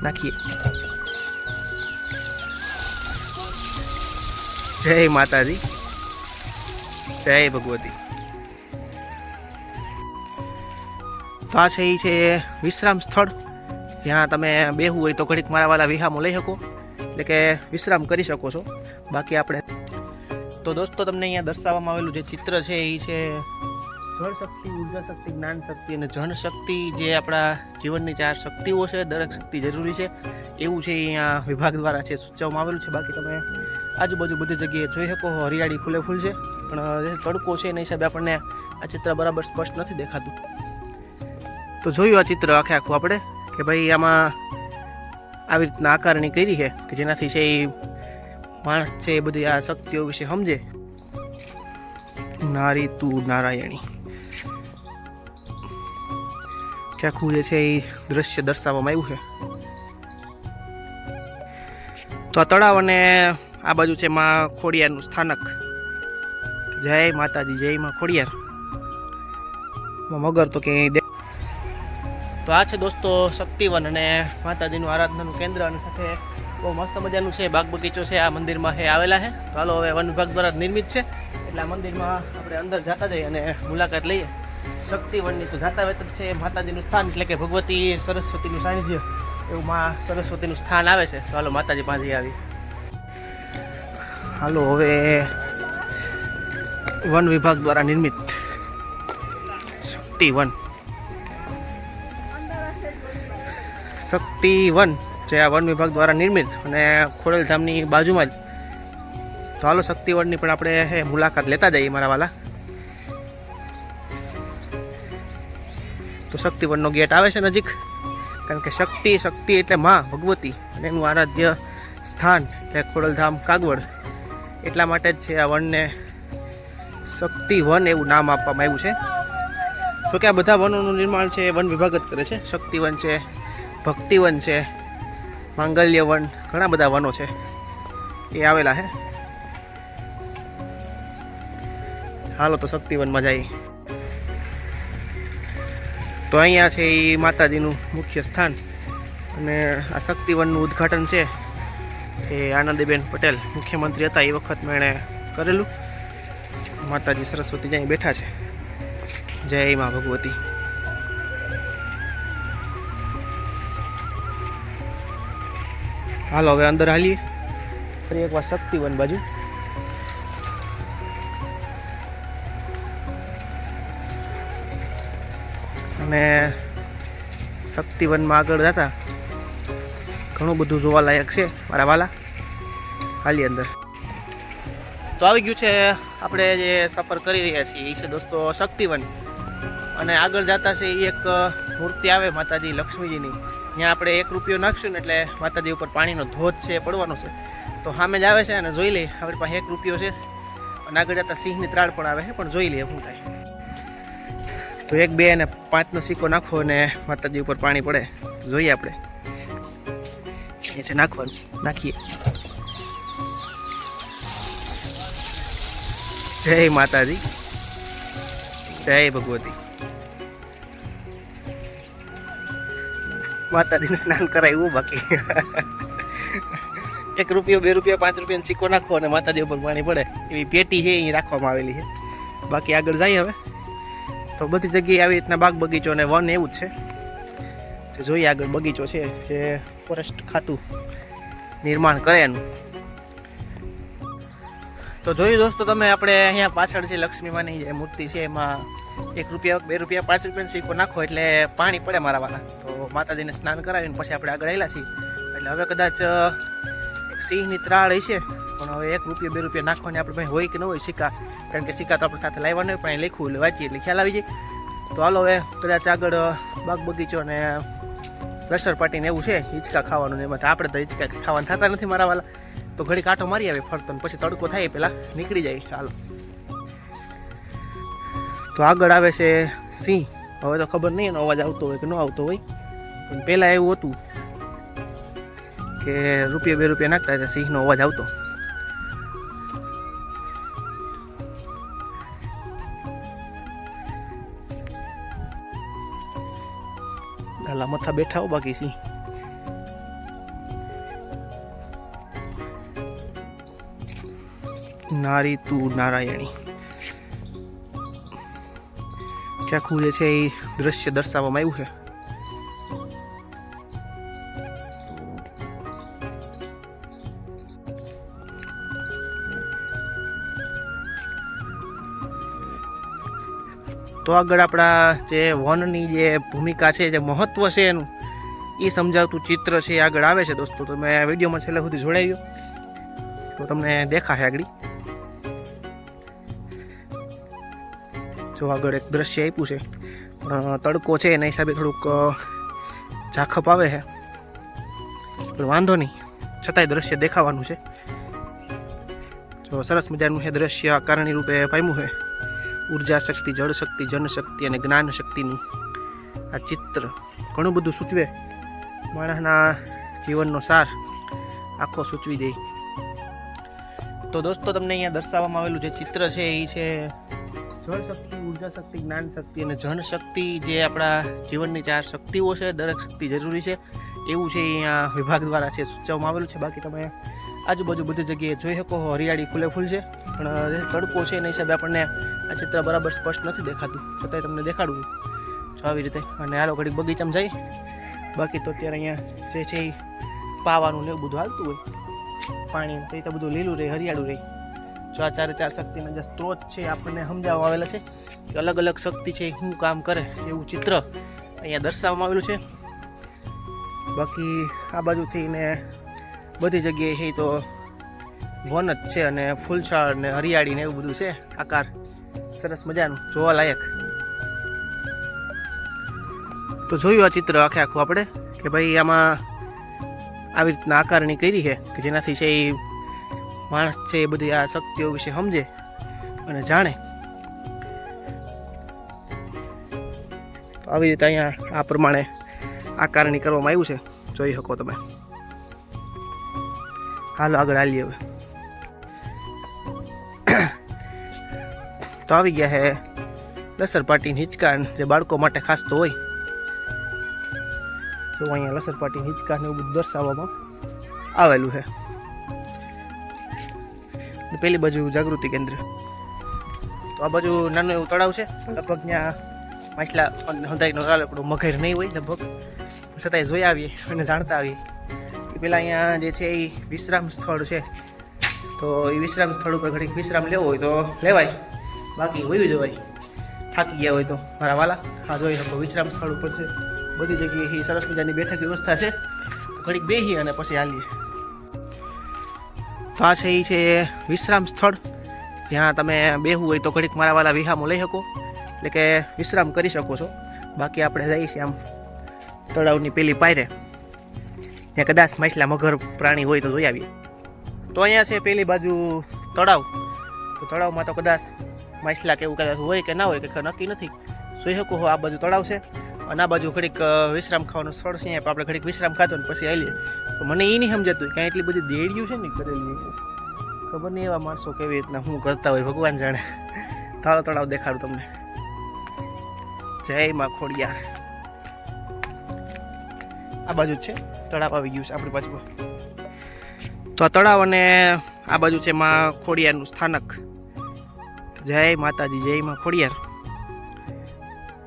નાખીએ। જય માતાજી, જય ભગવતી। તો આ છે એ છે વિશ્રામ સ્થળ, જ્યાં તમે બેહવું હોય તો ઘડીક મારા વાલા વિહામો લઈ શકો, એટલે કે વિશ્રામ કરી શકો છો। બાકી આપણે તો દોસ્તો તમને અહીંયા દર્શાવવામાં આવેલું જે ચિત્ર છે એ છે જળ શક્તિ, ઉર્જા શક્તિ, જ્ઞાન શક્તિ અને જન શક્તિ, જે આપણા જીવનની 4 શક્તિઓ છે, દરેક શક્તિ જરૂરી છે એવું છે અહીંયા વિભાગ દ્વારા છે સૂચવવામાં આવેલું છે। બાકી તમે આજુબાજુ બધી જગ્યાએ જોઈ શકો હરિયાળી ખુલ્લે ફૂલ છે, પણ જે તડકો છે એના હિસાબે આપણને આ ચિત્ર બરાબર સ્પષ્ટ નથી દેખાતું। તો જોયું આ ચિત્ર આખે આખું આપણે કે ભાઈ આમાં આવી રીતના આકારણી કરી છે કે જેનાથી છે એ માણસ છે એ બધી આ શક્તિઓ વિશે સમજે। નારી તું નારાયણી કે આખું જે છે એ દ્રશ્ય દર્શાવવામાં આવ્યું છે। તો આ તળાવ અને આ બાજુ છે માં ખોડિયારનું સ્થાનક। જય માતાજી, જય માં ખોડિયાર। મગર તો ક્યાંય તો આ છે દોસ્તો શક્તિવન અને માતાજીનું આરાધનાનું કેન્દ્ર, અને સાથે બહુ મસ્ત મજાનું છે બાગ બગીચો છે આ મંદિરમાં છે આવેલા છે। તો હાલો હવે વન વિભાગ દ્વારા નિર્મિત છે એટલે આ મંદિરમાં આપણે અંદર જતા જઈએ અને મુલાકાત લઈએ શક્તિવનની। તો જાતા વેત છે માતાજીનું સ્થાન, એટલે કે ભગવતી સરસ્વતીનું સાનિધ્ય એવું માં સરસ્વતીનું સ્થાન આવે છે। તો હાલો માતાજી પાસે આવી। હાલો હવે વન વિભાગ દ્વારા નિર્મિત શક્તિવન, શક્તિવન જે આ વન વિભાગ દ્વારા નિર્મિત અને ખોડલધામની બાજુમાં જ। તો હાલો શક્તિવનની પણ આપણે મુલાકાત લેતા જઈએ મારા વાલા। તો શક્તિવનનો ગેટ આવે છે નજીક, કારણ કે શક્તિ એટલે માં ભગવતી અને એનું આરાધ્ય સ્થાન એટલે ખોડલધામ કાગવડ, એટલા માટે જ છે આ વનને શક્તિવન એવું નામ આપવામાં આવ્યું છે। તો કે આ બધા વનોનું નિર્માણ છે વન વિભાગ જ કરે છે। શક્તિવન છે, ભક્તિવન છે, માંગલ્ય વન, ઘણા બધા વનો છે એ આવેલા છે। હાલો તો શક્તિવનમાં જઈએ। તો અહીંયા છે એ માતાજીનું મુખ્ય સ્થાન, અને આ શક્તિવનનું ઉદ્ઘાટન છે એ આનંદીબેન પટેલ મુખ્યમંત્રી હતા એ વખત મેં એણે કરેલું। માતાજી સરસ્વતી જ્યાં બેઠા છે, જય મા ભગવતી। હાલો હવે અંદર હાલીએ ફરી એકવાર શક્તિવન બાજુ। અને શક્તિવનમાં આગળ જતા ઘણું બધું જોવાલાયક છે મારા વાલા, હાલી અંદર। તો આવી ગયું છે આપણે જે સફર કરી રહ્યા છીએ એ છે દોસ્તો શક્તિવન, અને આગળ જતા છે એ એક મૂર્તિ આવે માતાજી લક્ષ્મીજીની, ત્યાં આપણે 1 રૂપિયો નાખશું ને એટલે માતાજી ઉપર પાણીનો ધોધ છે પડવાનો છે। તો સામે જ આવે છે અને જોઈ લઈએ, આપણી પાસે 1 રૂપિયો છે, અને આગળ જતા સિંહની ત્રાળ પણ આવે છે, પણ જોઈ લઈએ શું થાય। તો 1, 2 અને 5નો સિક્કો નાખો અને માતાજી ઉપર પાણી પડે, જોઈએ આપણે એ છે નાખવાનું, નાખીએ। જય માતાજી, જય ભગવતી। માતાજીનું સ્નાન કરાવ્યું બાકી 1 રૂપિયો, 2 રૂપિયા, 5 રૂપિયાનો સિક્કો નાખો અને માતાજી ઉપર પાણી પડે એવી પેટી છે અહીં રાખવામાં આવેલી છે। બાકી આગળ જઈએ હવે। તો બધી જગ્યાએ આવી રીતના બાગ બગીચો અને વન એવું જ છે। જોઈએ આગળ બગીચો છે જે ફોરેસ્ટ ખાતું નિર્માણ કરે એનું। તો જોયું દોસ્તો તમે, આપણે અહીંયા પાછળ છે લક્ષ્મીમાની જે મૂર્તિ છે એમાં 1 રૂપિયા, 2 રૂપિયા, 5 રૂપિયાનો સિક્કો નાખો એટલે પાણી પડે મારા વાલા। તો માતાજીને સ્નાન કરાવીને પછી આપણે આગળ આવેલા છીએ, એટલે હવે કદાચ એક સિંહની ત્રાળ હશે, પણ હવે 1 રૂપિયા, 2 રૂપિયા નાખવાની આપણે ભાઈ હોય કે ન હોય સિક્કા, કારણ કે સિક્કા તો આપણે સાથે લાવવાનો હોય, પણ અહીં લખ્યું એટલે વાંચીએ એટલે ખ્યાલ આવી જાય। તો હાલો હવે કદાચ આગળ બાગ બગીચો અને લસર પાટીને એવું છે હિંચકા ખાવાનું, એમાં તો આપણે તો હિંચકા ખાવાનું થતા નથી મારા વાલા। તો ઘડી કાંટો મારી આવે ફરતો, પછી તડકો થાય પહેલાં નીકળી જાય। હાલો તો આગળ આવે છે સિંહ। હવે તો ખબર નહીં એનો અવાજ આવતો હોય કે ન આવતો હોય, પણ પહેલાં એવું હતું કે 1 રૂપિયા 2 રૂપિયા નાખતા એટલે સિંહનો અવાજ આવતો। ગાલા મથા બેઠા હો બાકી સિંહ। નારી તું નારાયણી આખું જે છે એ દ્રશ્ય દર્શાવવામાં આવ્યું છે. તો આગળ આપણા જે વનની જે ભૂમિકા છે, જે મહત્વ છે એનું, એ સમજાવતું ચિત્ર છે આગળ આવે છે દોસ્તો. તમે વિડીયોમાં છેલ્લે સુધી જોડાઈ તો તમને દેખાશે આગળ. જો આગળ એક દ્રશ્ય આપ્યું છે, તડકો છે એના હિસાબે થોડુંક ઝાખપ આવે છે, પણ વાંધો નહીં, છતાંય દ્રશ્ય દેખાવાનું છે. જો સરસ મજાનું છે દ્રશ્ય આકારની રૂપે પામ્યું છે. ઉર્જા શક્તિ, જળ શક્તિ, જનશક્તિ અને જ્ઞાન શક્તિનું આ ચિત્ર ઘણું બધું સૂચવે. માણસના જીવનનો સાર આખો સૂચવી દે. તો દોસ્તો તમને અહીંયા દર્શાવવામાં આવેલું જે ચિત્ર છે એ છે જળ શક્તિ, ઉર્જા શક્તિ, જ્ઞાન શક્તિ અને જનશક્તિ. જે આપણા જીવનની 4 શક્તિઓ છે, દરેક શક્તિ જરૂરી છે એવું છે અહીંયા વિભાગ દ્વારા છે સૂચવવામાં આવેલું છે. બાકી તમે આજુબાજુ બધી જગ્યાએ જોઈ શકો, હરિયાળી ફૂલે ફૂલ છે, પણ જે તડકો છે એના હિસાબે આપણને આ ચિત્ર બરાબર સ્પષ્ટ નથી દેખાતું, છતાંય તમને દેખાડું છું આવી રીતે. અને હાલો ઘડીક બગીચામાં જઈ. બાકી તો અત્યારે અહીંયા જે છે એ પાવાનું ને એવું બધું હાલતું હોય, પાણી તો એ તો બધું લીલું રહે, હરિયાળું રહે. જો આ 4 શક્તિના જે સ્ત્રોત છે આપણને સમજાવવામાં આવેલા છે કે અલગ અલગ શક્તિ છે શું કામ કરે, એવું ચિત્ર અહીંયા દર્શાવવામાં આવેલું છે. બાકી આ બાજુથી ને બધી જગ્યાએ છે તો વન જ છે અને ફૂલછાડ ને હરિયાળી ને એવું બધું છે. આકાર સરસ મજાનું જોવા લાયક. તો જોયું આ ચિત્ર આખે આખું આપણે કે ભાઈ આમાં આવી રીતના આકારણી કરી છે કે જેનાથી છે એ માણસ છે એ બધી આ શક્તિઓ વિશે સમજે અને જાણે. તો આવી રીતે અહીંયા આ પ્રમાણે આકારણી કરવામાં આવ્યું છે, જોઈ શકો તમે. હાલો આગળ હાલીએ હવે. તો આવી ગયા છે લસરપાટી હિંચકા, જે બાળકો માટે ખાસ તો હોય. જો અહીંયા લસરપાટી હિંચકા ને એવું બધું દર્શાવવામાં આવેલું છે. પેલી બાજુ જાગૃતિ કેન્દ્ર. તો આ બાજુ નાનું એવું તળાવ છે, લગભગ ત્યાં માછલા હંધાઈનો રાલકડો મગર નહીં હોય લગભગ, છતાંય જોઈ આવીએ અને જાણતા આવીએ. પેલા અહીંયા જે છે એ વિશ્રામ સ્થળ છે, તો એ વિશ્રામ સ્થળ ઉપર ઘડીક વિશ્રામ લેવો હોય તો લેવાય, બાકી વયું જવાય થાકી ગયા હોય તો. મારા વાલા હા જોઈ શકો વિશ્રામ સ્થળ ઉપર છે, બધી જગ્યાએ સરસ મજાની બેઠક વ્યવસ્થા છે. તો ઘડીક બેસી અને પછી હાલીએ. તો આ છે એ છે વિશ્રામ સ્થળ, જ્યાં તમે બેહવું હોય તો ઘડીક મારા વાલા વિહામો લઈ શકો, એટલે કે વિશ્રામ કરી શકો છો. બાકી આપણે જઈએ છીએ આમ તળાવની પેલી પાયરે, ત્યાં કદાચ માછલા મગર પ્રાણી હોય તો જોઈ આવીએ. તો અહીંયા છે પેલી બાજુ તળાવ. તો તળાવમાં તો કદાચ માછલા કે એવું કદાચ હોય કે ના હોય કે નક્કી નથી. જોઈ શકો આ બાજુ તળાવ છે અને આ બાજુ ઘડીક વિશ્રામ ખાવાનું સ્થળ છે. અહીંયા આપણે ઘડીક વિશ્રામ ખાતો ને પછી આવીએ. તો મને એ નહીં સમજાતું ક્યાં એટલી બધી દેડિયું છે ને કરેલી છે, ખબર નહીં એવા માણસો કેવી રીતના શું કરતા હોય ભગવાન જાણે. તારો તળાવ દેખાડું તમને. જય માં ખોડિયાર. આ બાજુ છે તળાવ આવી ગયું છે આપણી બાજુ. તો આ તળાવ અને આ બાજુ છે માં ખોડિયારનું સ્થાનક. જય માતાજી, જય માં ખોડિયાર.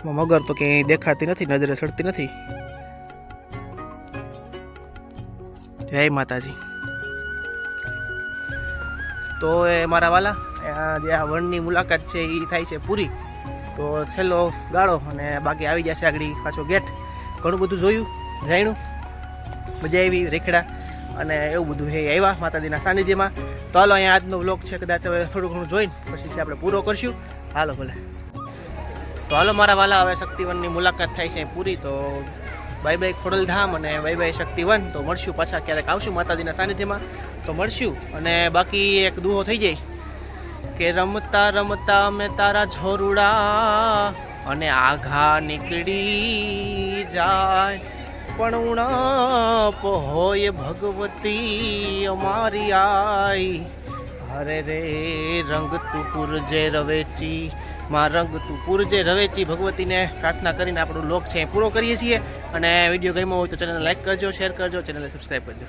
મગર તો ક્યાંય દેખાતી નથી, નજરે ચડતી નથી. જય માતાજી. તો એ મારા વાલા જે આ વનની મુલાકાત છે એ થાય છે પૂરી. તો છેલ્લો ગાળો અને બાકી આવી જશે આગળ પાછો ગેટ. ઘણું બધું જોયું, જાણ્યું, મજા આવી, રેખડા અને એવું બધું છે આવ્યા માતાજીના સાનિધ્યમાં. તો હાલો અહીંયા આજનો વ્લોગ છે કદાચ હવે થોડું ઘણું જોઈને પછી આપણે પૂરો કરશું. હાલો ભલે. તો હાલો મારા વાલા, હવે શક્તિવનની મુલાકાત થાય છે પૂરી. તો બાય બાય ખોડલધામ અને બાય બાય શક્તિવન. તો મળશું પાછા ક્યારેક આવશું માતાજીના સાનિધ્યમાં તો મળશું. અને બાકી એક દુહો થઈ જાય કે રમતા રમતા મેં તારા ઝોરુડા અને આઘા નીકળી જાય, પણ ઉણપ હોય ભગવતી અમારી આઈ. હરે રે રંગ તું પુરજે રવેચી, માં રંગ તું પુરજે રવેચી. ભગવતીને પ્રાર્થના કરીને આપણો વ્લોગ છે પૂરો કરીએ છીએ. અને વિડીયો ગમ્યો હોય તો ચેનલને લાઈક કરજો, શેર કરજો, ચેનલને સબસ્ક્રાઈબ કરજો.